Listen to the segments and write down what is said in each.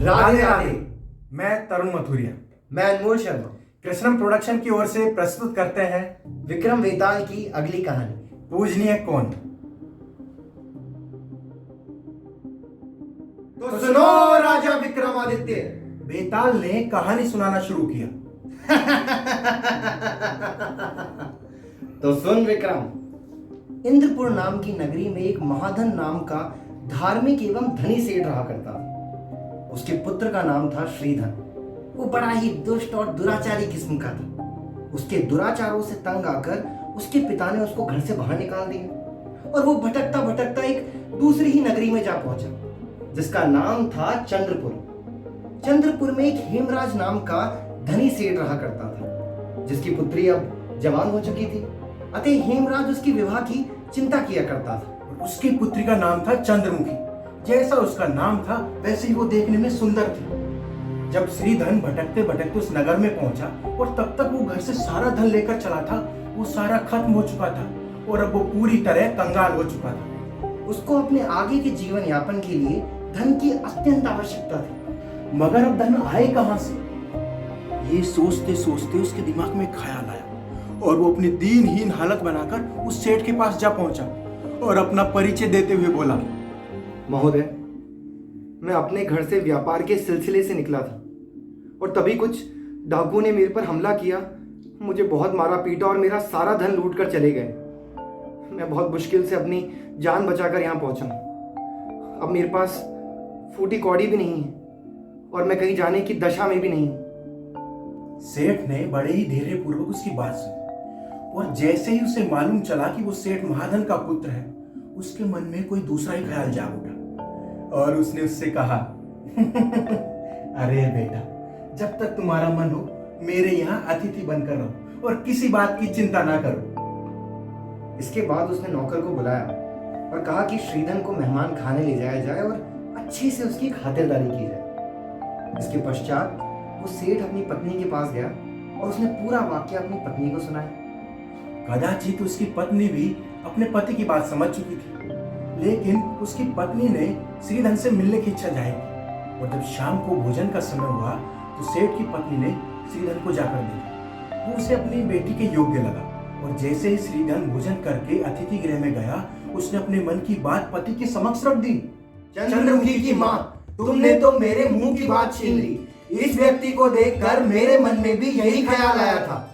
राधे राधे। मैं तरुण मथुरिया मैं अनमोल शर्मा। कृष्णम प्रोडक्शन की ओर से प्रस्तुत करते हैं विक्रम वेताल की अगली कहानी। पूजनीय कौन। तो सुनो राजा विक्रमादित्य। बेताल ने कहानी सुनाना शुरू किया। तो सुन विक्रम। इंद्रपुर नाम की नगरी में एक महाधन नाम का धार्मिक एवं धनी सेठ रहा करता था। उसके पुत्र का नाम था श्रीधन। वो बड़ा ही दुष्ट और दुराचारी किस्म का था। उसके दुराचारों से तंग आकर उसके पिता ने उसको घर से बाहर निकाल दिया और वो भटकता भटकता एक दूसरी ही नगरी में जा पहुंचा जिसका नाम था चंद्रपुर। चंद्रपुर में एक हेमराज नाम का धनी सेठ रहा करता था जिसकी पुत्री अब जवान हो चुकी थी। अतः हेमराज उसकी विवाह की चिंता किया करता था। उसकी पुत्री का नाम था चंद्रमुखी। जैसा उसका नाम था वैसे ही वो देखने में सुंदर थी। जब श्रीधन भटकते भटकते उस नगर में पहुंचा और तब तक वो घर से सारा धन लेकर चला था, वो सारा खत्म हो चुका था और अब वो पूरी तरह कंगाल हो चुका था। उसको अपने आगे के जीवन यापन के लिए धन की अत्यंत आवश्यकता थी, मगर अब धन आए कहां से, ये सोचते सोचते उसके दिमाग में ख्याल आया और वो अपनी दीनहीन हालत बनाकर उस सेठ के पास जा पहुंचा और अपना परिचय देते हुए बोला, महोदय, मैं अपने घर से व्यापार के सिलसिले से निकला था और तभी कुछ डाकुओं ने मेरे पर हमला किया। मुझे बहुत मारा पीटा और मेरा सारा धन लूट कर चले गए। मैं बहुत मुश्किल से अपनी जान बचाकर यहाँ पहुंचा। अब मेरे पास फूटी कौड़ी भी नहीं है और मैं कहीं जाने की दशा में भी नहीं हूँ। सेठ ने बड़े ही धैर्य पूर्वक उसकी बात सुनी और जैसे ही उसे मालूम चला कि वो सेठ महाधन का पुत्र है, उसके मन में कोई दूसरा ही ख्याल जाग उठा और उसने उससे कहा, अरे बेटा, जब तक तुम्हारा मन हो मेरे यहाँ अतिथि बनकर रहो और किसी बात की चिंता ना करो। इसके बाद उसने नौकर को बुलाया और कहा कि श्रीधन को मेहमान खाने ले जाया जाए और अच्छे से उसकी खातिरदारी की जाए। इसके पश्चात वो सेठ अपनी पत्नी के पास गया और उसने पूरा वाक्य अपनी पत्नी को सुनाया। कदाचित उसकी पत्नी भी अपने पति की बात समझ चुकी थी, लेकिन उसकी पत्नी ने श्रीधन से मिलने की इच्छा जाहिर की और जब शाम को भोजन का समय हुआ तो सेठ की पत्नी ने श्रीधन को जाकर देखा। वो उसे अपनी बेटी के योग्य लगा और जैसे ही श्रीधन भोजन करके अतिथि गृह में गया, उसने अपने मन की बात पति के समक्ष रख दी। चंद्रमुखी की माँ, तुमने तो मेरे मुंह की बात छीन ली। इस व्यक्ति को देखकर मेरे मन में भी यही ख्याल आया था।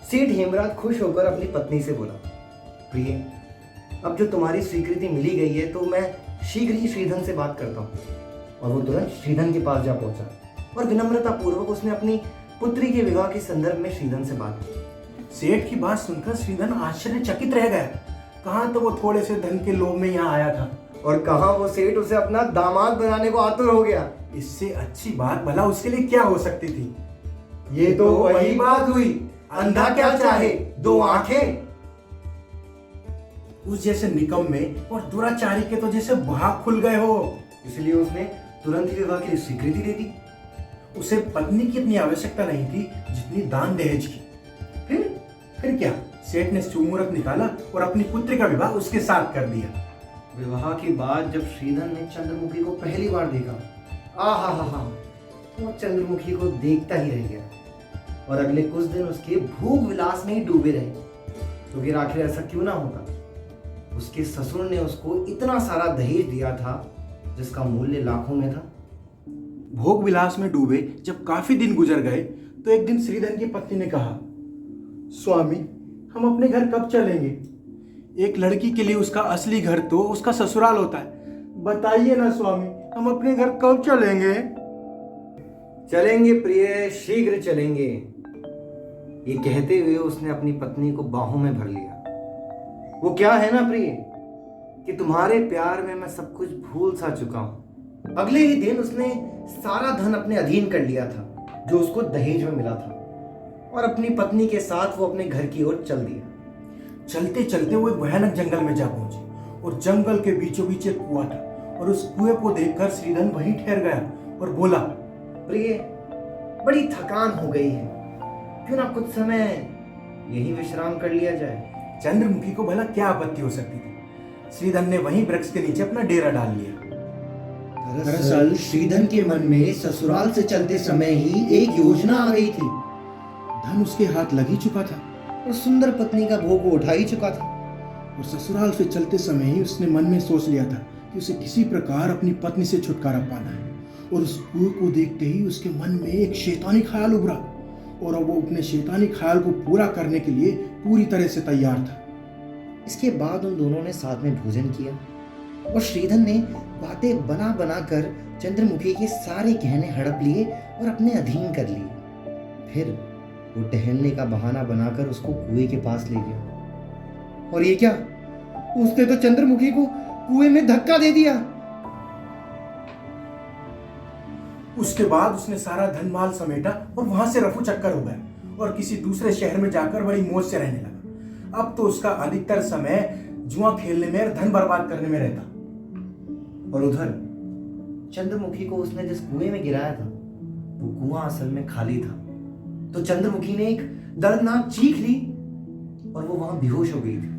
सेठ हेमराज खुश होकर अपनी पत्नी से बोला, प्रिय, अब जो तुम्हारी स्वीकृति मिली गई है तो मैं शीघ्र ही श्रीधन से बात करता हूँ। और वो तुरंत श्रीधन के पास जा पहुंचा और विनम्रता पूर्वक उसने अपनी पुत्री के विवाह के संदर्भ में श्रीधन से बात की। सेठ की बात सुनकर श्रीधन आश्चर्यचकित रह गया। कहाँ तो वो थोड़े से धन के लोभ में यहाँ आया था और कहाँ वो सेठ उसे अपना दामाद बनाने को आतुर हो गया। इससे अच्छी बात भला उसके लिए क्या हो सकती थी। ये तो वही बात हुई, अंधा क्या चाहे, दो आंखें। उस जैसे निकम्मे और दुराचारी के तो जैसे भाग खुल गए हो। इसलिए उसने तुरंत ही विवाह की स्वीकृति दे दी। उसे पत्नी की इतनी आवश्यकता नहीं थी जितनी दान दहेज की। फिर क्या, सेठ ने सुमुहूर्त निकाला और अपनी पुत्री का विवाह उसके साथ कर दिया। विवाह के बाद जब श्रीधन ने चंद्रमुखी को पहली बार देखा, आहा, वो चंद्रमुखी को देखता ही रह गया और अगले कुछ दिन उसके भोग विलास में ही डूबे रहे। तो फिर आखिर ऐसा क्यों ना होगा। उसके ससुर ने उसको इतना सारा दहेज दिया था जिसका मूल्य लाखों में था। भोग विलास में डूबे जब काफी दिन गुजर गए तो एक दिन श्रीधन की पत्नी ने कहा, स्वामी, हम अपने घर कब चलेंगे? एक लड़की के लिए उसका असली घर तो उसका ससुराल होता है। बताइए ना स्वामी, हम अपने घर कब चलेंगे? चलेंगे प्रिय, शीघ्र चलेंगे। ये कहते हुए उसने अपनी पत्नी को बाहों में भर लिया। वो क्या है ना प्रिय कि तुम्हारे प्यार में मैं सब कुछ भूल सा चुका हूं। अगले ही दिन उसने सारा धन अपने अधीन कर लिया था जो उसको दहेज में मिला था और अपनी पत्नी के साथ वो अपने घर की ओर चल दिया। चलते चलते वो एक भयानक जंगल में जा पहुंचे और जंगल के बीचों बीच एक कुआं था और उस कुएं को देखकर श्रीधन वहीं ठहर गया और बोला, प्रिय, बड़ी थकान हो गई है, क्यों ना कुछ समय यही विश्राम कर लिया जाए। चंद्रमुखी को भला क्या आपत्ति हो सकती थी। श्रीधन ने वहीं वृक्ष के नीचे अपना डेरा डाल लिया। दरअसल श्रीधन के मन में ससुराल से चलते समय ही एक योजना आ गई थी धन उसके हाथ लग ही चुका था और सुंदर पत्नी का भोग वो उठा ही चुका था। और ससुराल से चलते समय ही उसने मन में सोच लिया था कि उसे किसी प्रकार अपनी पत्नी से छुटकारा पाना है। और उस कुएं को देखते ही उसके मन में एक शैतानी ख्याल उभरा और अब वो अपने शैतानी ख्याल को पूरा करने के लिए पूरी तरह से तैयार था। इसके बाद उन दोनों ने साथ में भोजन किया और श्रीधन ने बातें बना बना कर चंद्रमुखी के सारे गहने हड़प लिए और अपने अधीन कर लिए। फिर वो टहलने का बहाना बनाकर उसको कुएं के पास ले गया। और ये क्या, उसने तो चंद्रमुखी को कुएं में धक्का दे दिया। उसके बाद उसने सारा धन माल समेटा और वहां से रफू चक्कर हो गया और किसी दूसरे शहर में जाकर बड़ी मौज से रहने लगा। अब तो उसका अधिकतर समय जुआ खेलने में और धन बर्बाद करने में रहता। और उधर चंद्रमुखी को उसने जिस कुएं में गिराया था वो कुआं असल में खाली था। तो चंद्रमुखी ने एक दर्दनाक चीख ली और वो वहां बेहोश हो गई थी।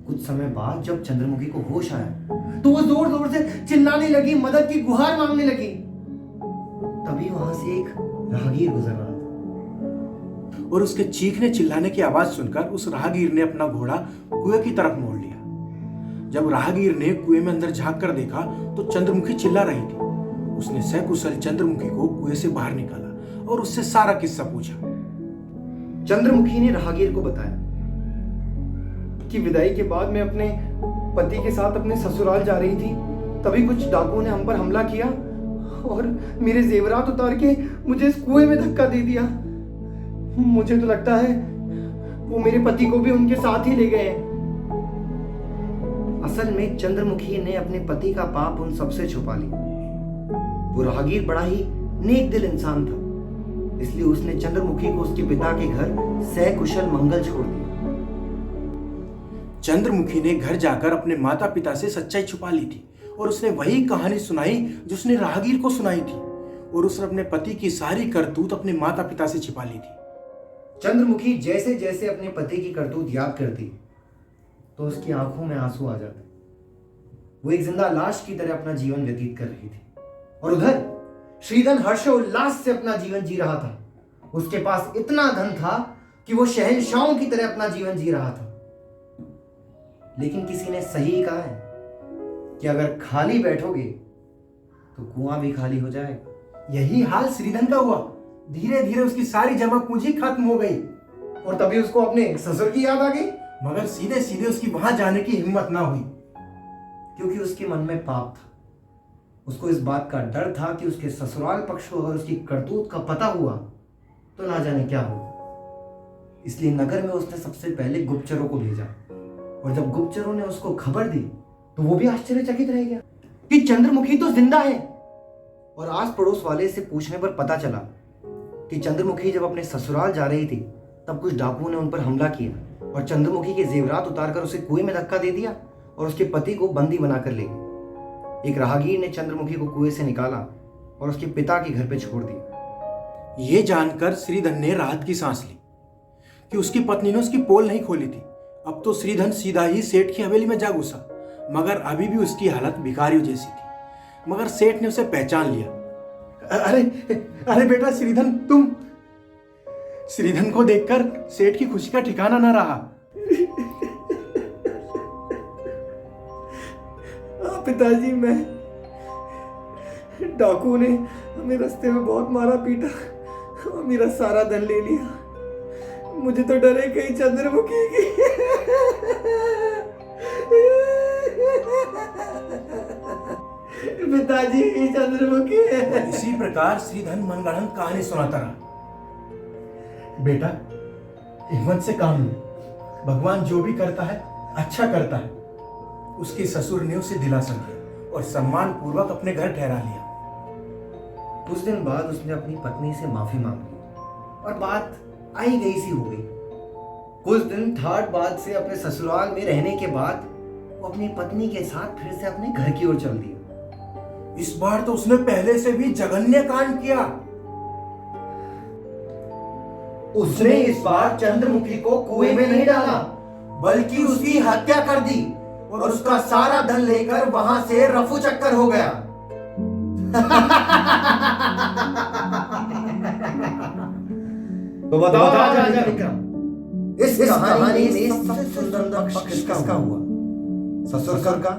कुछ समय बाद जब चंद्रमुखी को होश आया तो वो जोर जोर से चिल्लाने लगी, मदद की गुहार मांगने लगी। तभी वहां से एक राहगीर गुजर रहा था और उसके चीखने चिल्लाने की आवाज सुनकर उस राहगीर ने अपना घोड़ा कुएं की तरफ मोड़ लिया। जब राहगीर ने कुएं में अंदर झांक कर देखा तो चंद्रमुखी चिल्ला रही थी। उसने सकुशल चंद्रमुखी को कुएं से बाहर निकाला और उससे सारा किस्सा पूछा। चंद्रमुखी ने राहगीर को बताया कि विदाई के बाद मैं अपने पति के साथ अपने ससुराल जा रही थी, तभी कुछ डाकुओं ने हम पर हमला किया और मेरे जेवरात उतार के मुझे इस कुएं में धक्का दे दिया। मुझे तो लगता है वो मेरे पति को भी उनके साथ ही ले गए हैं। असल में चंद्रमुखी ने अपने पति का पाप उन सबसे छुपा लिया। वो राहगीर बड़ा ही नेक दिल इंसान था, इसलिए उसने चंद्रमुखी को उसके पिता के घर सकुशल मंगल छोड़ दिया। चंद्रमुखी ने घर जाकर अपने माता पिता से सच्चाई छुपा ली थी और उसने वही कहानी सुनाई जो उसने राहगीर को सुनाई थी। और उसने अपने पति की सारी करतूत अपने माता पिता से छिपा ली थी। चंद्रमुखी जैसे जैसे अपने पति की करतूत याद करती तो उसकी आंखों में आंसू आ जाते। वो एक जिंदा लाश की तरह अपना जीवन व्यतीत कर रही थी और उधर श्रीधन हर्षोल्लास से अपना जीवन जी रहा था। उसके पास इतना धन था कि वो शहंशाहों की तरह अपना जीवन जी रहा था। लेकिन किसी ने सही कहा है कि अगर खाली बैठोगे तो कुआं भी खाली हो जाएगा। यही हाल श्रीधन का हुआ। धीरे धीरे उसकी सारी जमा पूंजी खत्म हो गई और तभी उसको अपने ससुर की याद आ गई। मगर सीधे सीधे उसकी वहां जाने की हिम्मत ना हुई, क्योंकि उसके मन में पाप था। उसको इस बात का डर था कि उसके ससुराल पक्ष को अगर उसकी करतूत का पता हुआ तो ना जाने क्या होगा। इसलिए नगर में उसने सबसे पहले गुप्तचरों को भेजा और जब गुप्तचरों ने उसको खबर दी तो वो भी आश्चर्यचकित रह गया कि चंद्रमुखी तो जिंदा है। और आस पड़ोस वाले से पूछने पर पता चला कि चंद्रमुखी जब अपने ससुराल जा रही थी तब कुछ डाकुओं ने उन पर हमला किया और चंद्रमुखी के जेवरात उतारकर उसे कुएं में धक्का दे दिया और उसके पति को बंदी बनाकर ले गए। एक राहगीर ने चंद्रमुखी को कुएं से निकाला और उसके पिता के घर पे छोड़ दिया। ये जानकर श्रीधन ने राहत की सांस ली कि उसकी पत्नी ने उसकी पोल नहीं खोली थी। अब तो श्रीधन सीधा ही सेठ की हवेली में जा घुसा, मगर अभी भी उसकी हालत भिखारियों जैसी थी। मगर सेठ ने उसे पहचान लिया। अरे अरे बेटा श्रीधन, तुम। श्रीधन को देखकर सेठ की खुशी का ठिकाना न रहा। पिताजी, मैं डाकू ने हमें रास्ते में बहुत मारा पीटा और मेरा सारा धन ले लिया। मुझे तो डर है कहीं चंद्रमुखी की। पिताजी, चंद्रमुखी। इसी प्रकार श्रीधन मनगढ़ंत कहानी सुनाता रहा। बेटा, हिम्मत से काम लो। भगवान जो भी करता है अच्छा करता है। उसके ससुर ने उसे दिलासा दिया और सम्मान पूर्वक अपने घर ठहरा लिया। कुछ दिन बाद उसने अपनी पत्नी से माफी मांग ली और बात आई गई सी हो गई। कुछ दिन ठाट बाद से अपने ससुराल में रहने के बाद वो अपनी पत्नी के साथ फिर से अपने घर की ओर चल दिया। इस बार तो उसने पहले से भी जघन्य कांड किया। उसने इस बार चंद्रमुखी को कुएं में नहीं डाला बल्कि उसकी हत्या कर दी और उसका सारा धन लेकर वहां से रफू चक्कर हो गया। तो बताओ राजा विक्रम, इस कहानी में सबसे सुंदर पक्ष किसका हुआ? ससुर का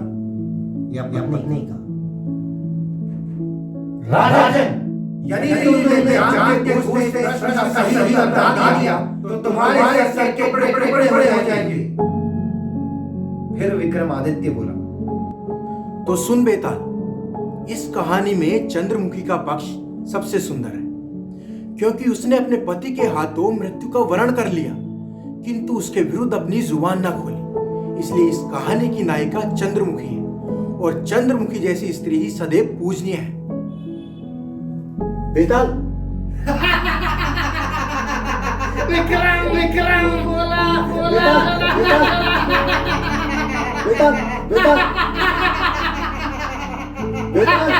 या पत्नी का? राजन, यदि तुमने जान के पूछते प्रश्न का सही उत्तर ना दिया तो तुम्हारे सर के बड़े बड़े बड़े बड़े हो जाएंगे। फिर विक्रमादित्य बोला, तो सुन बेताल, इस कहानी में चंद्रमुखी का पक्ष सबसे सुंदर है, क्योंकि उसने अपने पति के हाथों मृत्यु का वरण कर लिया, किंतु उसके विरुद्ध अपनी जुबान ना खोली। इसलिए इस कहानी की नायिका चंद्रमुखी है, और चंद्रमुखी जैसी स्त्री ही सदैव पूजनीय है। बेताल, विक्रम विक्रम बोला बोला बेताल, बेताल, बेताल, बेताल,